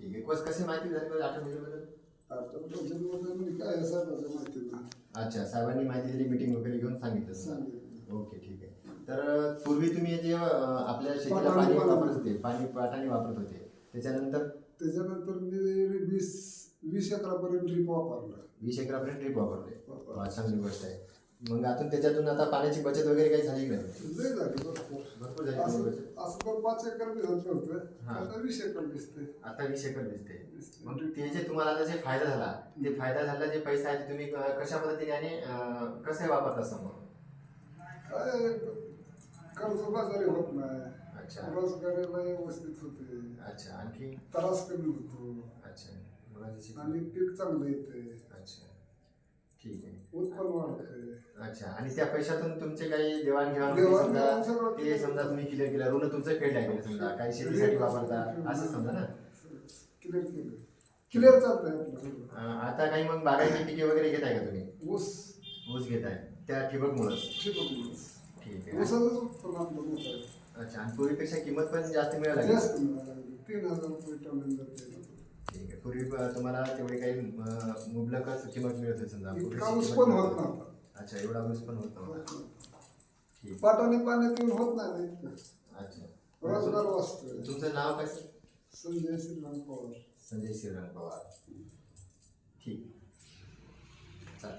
ठीक आहे. कशी माहिती झाली बरं अटल भुजबळबद्दल? म्हणजे काय आहे साहेबांचं माहिती नाही. अच्छा, साहेबांनी माहिती दिली, मीटिंग वगैरे घेऊन सांगितलं. सांगितलं. ओके, ठीक आहे. तर पूर्वी तुम्ही जे आपल्या शेतीला पाटाने पाणी पाणी वापरत होते, पाणी पाटाने वापरत होते, त्याच्यानंतर मी 20 एकरापर्यंत ड्रीप वापरलं. 20 एकरापर्यंत ड्रीप वापरले. वापरलं. वा, चांगली गोष्ट आहे. मग त्याच्यातून आता पाण्याची बचत वगैरे काही झाली का? लय झाली भरपूर. भरपूर झाली असं बचत. असं तर 5 एकर भिजत नव्हतं. हा. आता 20 एकर भिजते. आता 20 एकर दिसते. मग ते जे तुम्हाला आता जे फायदा झाला, ते फायदा झाला जे पैसे आहे ते तुम्ही कशा पद्धतीने आणि कसे वापरता समोर? काय कर्जबाजारी होत नाही. अच्छा. रोजगारीला व्यवस्थित होते. अच्छा, आणखी? त्रास कमी होतो. अच्छा, आणि पीक चांगलं येते. अच्छा, ठीक आहे. उत्पन्न वाढते. अच्छा, आणि त्या पैशातून तुमचे काही देवाणघेवाण देवाणघेवाण सगळं ते समजा तुम्ही क्लिअर केलं, ऋण तुमचं फेड आहे समजा, काही शेतीसाठी वापरता असं समजा ना. क्लिअर चालतंय आपलं सगळं. आता काही मग बागायती पिके वगैरे घेत आहे का तुम्ही? ऊस घेताय त्या ठिबकमुळेच? ठिबकमुळेच. ठीक आहे. ऊसाचंच उत्पन्न आपलं मोठं आहे. अच्छा, आणि पूर्वीपेक्षा किंमत पण जास्त मिळायला लागली? जास्त मिळायला लागली. 3,000 रुपये टन जाते. ठीक आहे. पूर्वी तुम्हाला तेवढे काही मुबलकच किंमत मिळत होती समजा? इतका ऊस पण होत नव्हता. अच्छा, एवढा ऊस पण होत नव्हता. ठीक. पाटाने पाण्यात येऊन होत नाही ना इतकं. अच्छा, रोजगार वाचतोय. तुमचं नाव काय सर? संजय श्रीराम पवार. संजय श्रीराम पवार. ठीक.